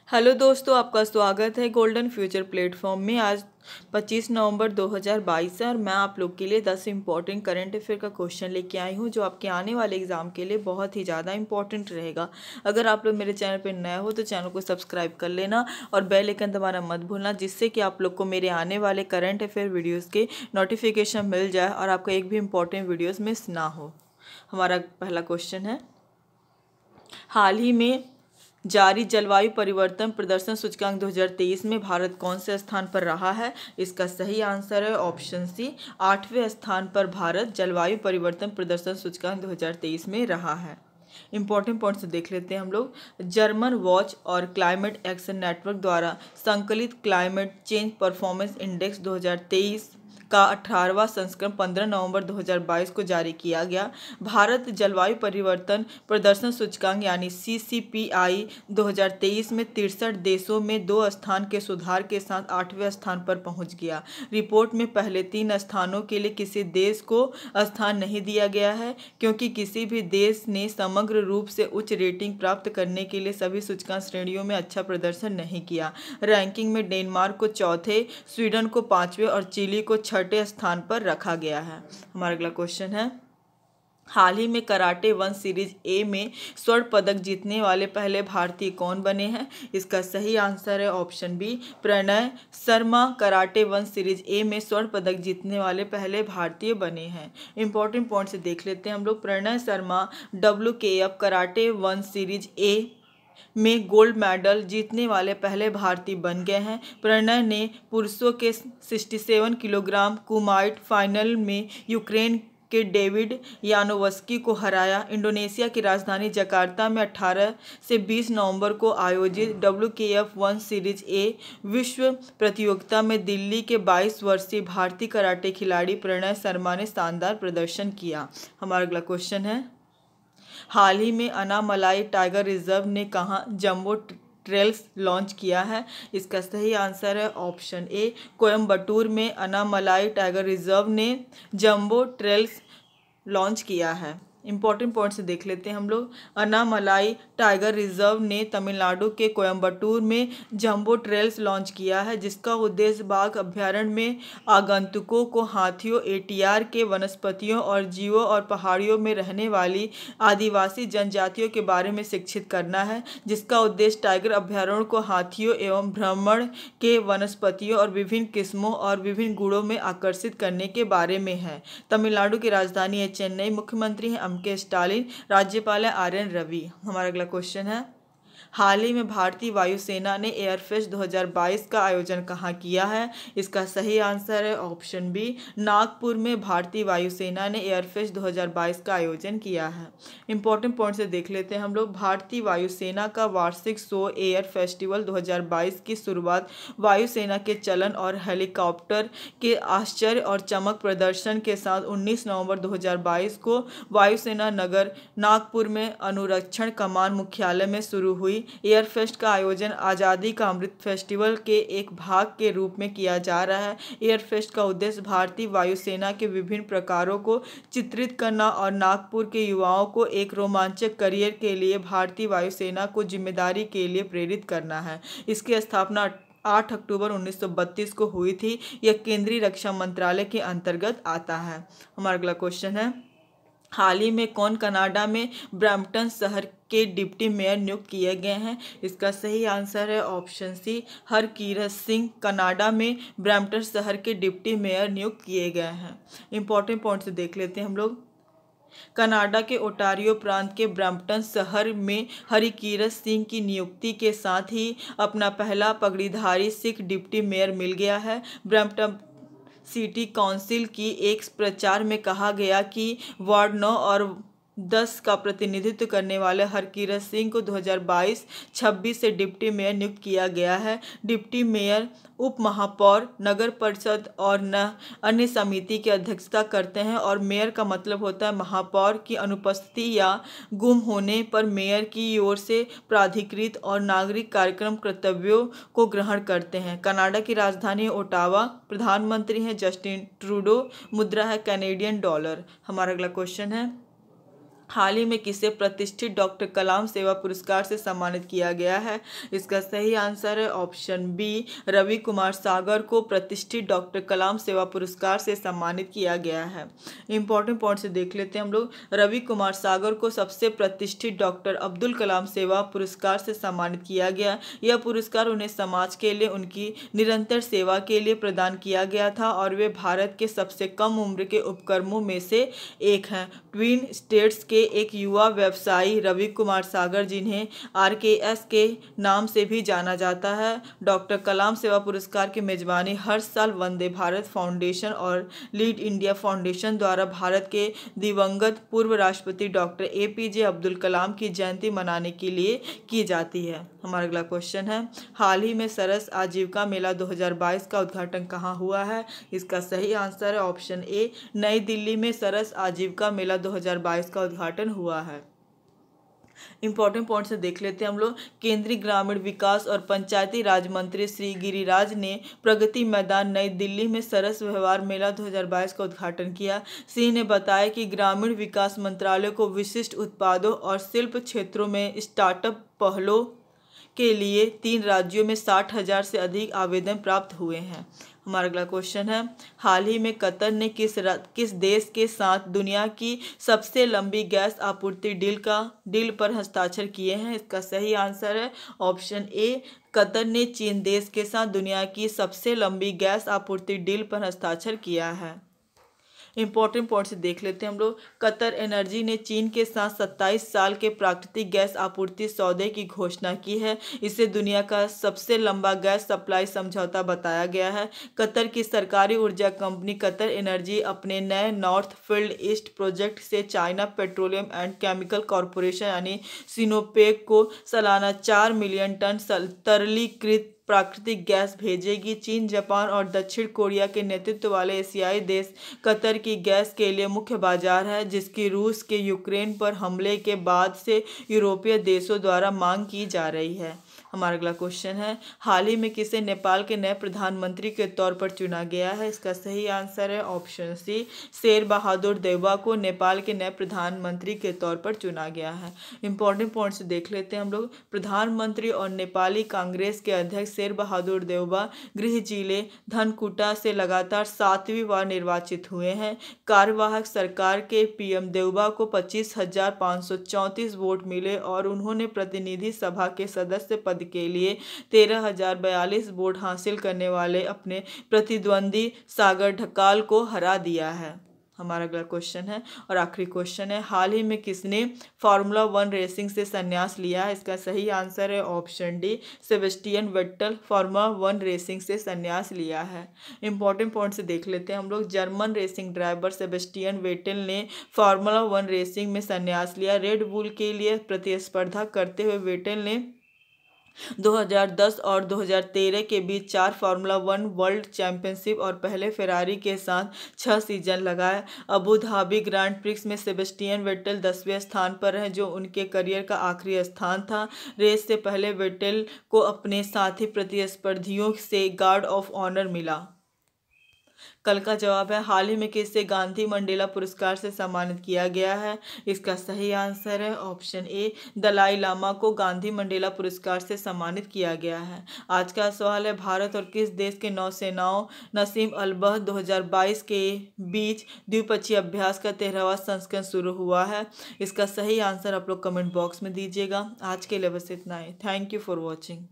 Hello दोस्तों, आपका स्वागत है गोल्डन फ्यूचर प्लेटफॉर्म में। आज 25 नवंबर 2022 है और मैं आप लोग के लिए 10 इंपॉर्टेंट करंट अफेयर का क्वेश्चन लेके आई हूँ जो आपके आने वाले एग्जाम के लिए बहुत ही ज़्यादा इंपॉर्टेंट रहेगा। अगर आप लोग मेरे चैनल पर नए हो तो चैनल को सब्सक्राइब कर लेना और बेल आइकन दबाना मत भूलना, जिससे कि आप लोग को मेरे आने वाले करंट अफेयर वीडियोज़ के नोटिफिकेशन मिल जाए और आपका एक भी इंपॉर्टेंट वीडियोज़ मिस ना हो। हमारा पहला क्वेश्चन है, हाल ही में जारी जलवायु परिवर्तन प्रदर्शन सूचकांक 2023 में भारत कौन से स्थान पर रहा है? इसका सही आंसर है ऑप्शन सी, 8वें स्थान पर भारत जलवायु परिवर्तन प्रदर्शन सूचकांक 2023 में रहा है। इंपॉर्टेंट पॉइंट्स देख लेते हैं हम लोग। जर्मन वॉच और क्लाइमेट एक्शन नेटवर्क द्वारा संकलित क्लाइमेट चेंज परफॉर्मेंस इंडेक्स 2023 का 18वां संस्करण 15 नवंबर 2022 को जारी किया गया। भारत जलवायु परिवर्तन प्रदर्शन सूचकांक यानी CCPI 2023 में 63 देशों में 2 स्थान के सुधार के साथ 8वें स्थान पर पहुंच गया। रिपोर्ट में पहले 3 स्थानों के लिए किसी देश को स्थान नहीं दिया गया है, क्योंकि किसी भी देश ने समग्र रूप से उच्च रेटिंग प्राप्त करने के लिए सभी सूचकांक श्रेणियों में अच्छा प्रदर्शन नहीं किया। रैंकिंग में डेनमार्क को चौथे, स्वीडन को 5वें और चिली को 6ठे स्थान पर रखा गया है। हमारा अगला क्वेश्चन है, हाल ही में कराटे 1 सीरीज ए में स्वर्ण पदक जीतने वाले पहले भारतीय कौन बने हैं? इसका सही आंसर है option B, Pranay Sharma karate 1 series A में स्वर्ण पदक जीतने वाले पहले भारतीय बने हैं। इंपॉर्टेंट पॉइंट से देख लेते हैं हम लोग। Pranay Sharma WKF karate 1 series A में गोल्ड मेडल जीतने वाले पहले भारतीय बन गए हैं। प्रणय ने पुरुषों के 67 किलोग्राम कुमाइट फाइनल में यूक्रेन के डेविड यानोवस्की को हराया। इंडोनेशिया की राजधानी जकार्ता में 18 से 20 नवंबर को आयोजित WKF 1 सीरीज ए विश्व प्रतियोगिता में दिल्ली के 22 वर्षीय भारतीय कराटे खिलाड़ी प्रणय शर्मा ने शानदार प्रदर्शन किया। हमारा अगला क्वेश्चन है, हाल ही में अनामलाई टाइगर रिजर्व ने कहाँ जंबो ट्रेल्स लॉन्च किया है? इसका सही आंसर है ऑप्शन ए, कोयम्बटूर में अनामलाई टाइगर रिजर्व ने जंबो ट्रेल्स लॉन्च किया है। इंपॉर्टेंट पॉइंट से देख लेते हैं हम लोग। अनामलाई टाइगर रिजर्व ने तमिलनाडु के कोयम्बटूर में जंबो ट्रेल्स लॉन्च किया है, जिसका उद्देश्य बाघ अभ्यारण्य में आगंतुकों को हाथियों, ATR के वनस्पतियों और जीवों और पहाड़ियों में रहने वाली आदिवासी जनजातियों के बारे में शिक्षित करना है। जिसका उद्देश्य टाइगर अभ्यारण्य को हाथियों एवं भ्रमण के वनस्पतियों और विभिन्न किस्मों और विभिन्न गुणों में आकर्षित करने के बारे में है। तमिलनाडु की राजधानी है चेन्नई। मुख्यमंत्री हैं के स्टालिन, राज्यपाल है RN रवि। हमारा अगला क्वेश्चन है, हाल ही में भारतीय वायुसेना ने एयरफेस्ट 2022 का आयोजन कहाँ किया है? इसका सही आंसर है ऑप्शन बी, नागपुर में भारतीय वायुसेना ने एयरफेस्ट 2022 का आयोजन किया है। इंपॉर्टेंट पॉइंट से देख लेते हैं हम लोग। भारतीय वायुसेना का वार्षिक शो एयर फेस्टिवल 2022 की शुरुआत वायुसेना के चलन और हेलीकॉप्टर के आश्चर्य और चमक प्रदर्शन के साथ 19 नवंबर 2022 को वायुसेना नगर नागपुर में अनुरक्षण कमान मुख्यालय में शुरू हुई। एयरफेस्ट का आयोजन आज़ादी का अमृत फेस्टिवल के एक भाग के रूप में किया जा रहा है। एयरफेस्ट का उद्देश्य भारतीय वायुसेना के विभिन्न प्रकारों को चित्रित करना और नागपुर के युवाओं को एक रोमांचक करियर के लिए भारतीय वायुसेना को जिम्मेदारी के लिए प्रेरित करना है। इसकी स्थापना 8 अक्टूबर 1932 को हुई थी। यह केंद्रीय रक्षा मंत्रालय के अंतर्गत आता है। हमारा अगला क्वेश्चन है, हाल ही में कौन कनाडा में ब्रैम्पटन शहर के डिप्टी मेयर नियुक्त किए गए हैं? इसका सही आंसर है option C, Harkirat Singh Canada में ब्रैम्पटन शहर के डिप्टी मेयर नियुक्त किए गए हैं। इंपॉर्टेंट पॉइंट से देख लेते हैं हम लोग। कनाडा के ओटारियो प्रांत के ब्रैम्पटन शहर में हरकीरत सिंह की नियुक्ति के साथ ही अपना पहला पगड़ीधारी सिख डिप्टी मेयर मिल गया है। ब्रैम्पटन सिटी काउंसिल की एक प्रचार में कहा गया कि वार्ड 9 और 10 का प्रतिनिधित्व करने वाले हरकीरत सिंह को 2022-26 से डिप्टी मेयर नियुक्त किया गया है। डिप्टी मेयर उप महापौर, नगर परिषद और अन्य समिति की अध्यक्षता करते हैं और मेयर का मतलब होता है महापौर की अनुपस्थिति या गुम होने पर मेयर की ओर से प्राधिकृत और नागरिक कार्यक्रम कर्तव्यों को ग्रहण करते हैं। कनाडा की राजधानी ओटावा। प्रधानमंत्री हैं जस्टिन ट्रूडो। मुद्रा है कैनेडियन डॉलर। हमारा अगला क्वेश्चन है, हाल ही में किसे प्रतिष्ठित डॉक्टर कलाम सेवा पुरस्कार से सम्मानित किया गया है? इसका सही आंसर है ऑप्शन बी, रवि कुमार सागर को प्रतिष्ठित डॉक्टर कलाम सेवा पुरस्कार से सम्मानित किया गया है। इंपॉर्टेंट पॉइंट से देख लेते हैं हम लोग। रवि कुमार सागर को सबसे प्रतिष्ठित डॉक्टर अब्दुल कलाम सेवा पुरस्कार से सम्मानित किया गया। यह पुरस्कार उन्हें समाज के लिए उनकी निरंतर सेवा के लिए प्रदान किया गया था और वे भारत के सबसे कम उम्र के उपक्रमों में से एक हैं। ट्विन स्टेट्स के एक युवा व्यवसायी रवि कुमार सागर, जिन्हें RKS के नाम से भी जाना जाता है, डॉक्टर कलाम सेवा पुरस्कार की मेजबानी हर साल वंदे भारत फाउंडेशन और लीड इंडिया फाउंडेशन द्वारा भारत के दिवंगत पूर्व राष्ट्रपति डॉक्टर APJ अब्दुल कलाम की जयंती मनाने के लिए की जाती है। हमारा अगला क्वेश्चन है, हाल ही में सरस आजीविका मेला 2022 का उद्घाटन कहाँ हुआ है? इसका सही आंसर है ऑप्शन ए, नई दिल्ली में सरस आजीविका मेला 2022 का उद्घाटन हुआ है। इंपॉर्टेंट पॉइंट से देख लेते हैं हम लोग। केंद्रीय ग्रामीण विकास और पंचायती राज मंत्री श्री गिरिराज ने प्रगति मैदान नई दिल्ली में सरस व्यवहार मेला 2022 का उद्घाटन किया। सिंह ने बताया कि ग्रामीण विकास मंत्रालय को विशिष्ट उत्पादों और शिल्प क्षेत्रों में स्टार्टअप पहलों के लिए 3 राज्यों में 60,000 से अधिक आवेदन प्राप्त हुए हैं। हमारा अगला क्वेश्चन है, हाल ही में कतर ने किस देश के साथ दुनिया की सबसे लंबी गैस आपूर्ति डील पर हस्ताक्षर किए हैं? इसका सही आंसर है ऑप्शन ए, कतर ने चीन देश के साथ दुनिया की सबसे लंबी गैस आपूर्ति डील पर हस्ताक्षर किया है। इंपॉर्टेंट पॉइंट से देख लेते हैं हम लोग। कतर एनर्जी ने चीन के साथ 27 साल के प्राकृतिक गैस आपूर्ति सौदे की घोषणा की है। इसे दुनिया का सबसे लंबा गैस सप्लाई समझौता बताया गया है। कतर की सरकारी ऊर्जा कंपनी कतर एनर्जी अपने नए नॉर्थ फील्ड ईस्ट प्रोजेक्ट से China petroleum and chemical corporation यानी सिनोपेक को सालाना 4 मिलियन टन तरलीकृत प्राकृतिक गैस भेजेगी। चीन, जापान और दक्षिण कोरिया के नेतृत्व वाले एशियाई देश कतर की गैस के लिए मुख्य बाजार है, जिसकी रूस के यूक्रेन पर हमले के बाद से यूरोपीय देशों द्वारा मांग की जा रही है। हमारा अगला क्वेश्चन है, हाल ही में किसे नेपाल के नए प्रधानमंत्री के तौर पर चुना गया है? इसका सही आंसर है ऑप्शन सी, शेर बहादुर देउबा को नेपाल के नए प्रधानमंत्री के तौर पर चुना गया है। इंपॉर्टेंट पॉइंट्स देख लेते हैं हम लोग। प्रधानमंत्री और नेपाली कांग्रेस के अध्यक्ष शेर बहादुर देउबा गृह जिले धनकुटा से लगातार 7वीं बार निर्वाचित हुए हैं। कार्यवाहक सरकार के PM देउबा को 25,534 वोट मिले और उन्होंने प्रतिनिधि सभा के सदस्य पद के लिए 13,042 वोट हासिल करने वाले अपने प्रतिद्वंदी सागर ढकाल को हरा दिया है। हमारा अगला क्वेश्चन है और आखिरी क्वेश्चन है, हाल ही में किसने फार्मूला 1 रेसिंग से संन्यास लिया है? इसका सही आंसर है option D, Sebastian Vettel formula 1 racing से संन्यास लिया है। इंपॉर्टेंट पॉइंट से देख लेते हैं हम लोग। German racing driver Sebastian Vettel ने फार्मूला 1 रेसिंग में संन्यास लिया। रेड बुल के लिए प्रतिस्पर्धा करते हुए वेटेल ने 2010 और 2013 के बीच 4 फार्मूला 1 वर्ल्ड चैंपियनशिप और पहले फेरारी के साथ 6 सीजन लगाए। अबू धाबी ग्रैंड प्रिक्स में सेबेस्टियन वेटेल 10वें स्थान पर रहे, जो उनके करियर का आखिरी स्थान था। रेस से पहले वेटेल को अपने साथी प्रतिस्पर्धियों से गार्ड ऑफ ऑनर मिला। कल का जवाब है, हाल ही में किसे गांधी मंडेला पुरस्कार से सम्मानित किया गया है? इसका सही आंसर है ऑप्शन ए, दलाई लामा को गांधी मंडेला पुरस्कार से सम्मानित किया गया है। आज का सवाल है, भारत और किस देश के नौसेनाओं नसीम अलबह 2022 के बीच द्विपक्षीय अभ्यास का 13वां संस्करण शुरू हुआ है? इसका सही आंसर आप लोग कमेंट बॉक्स में दीजिएगा। आज के लिए बस इतना ही। Thank you for watching.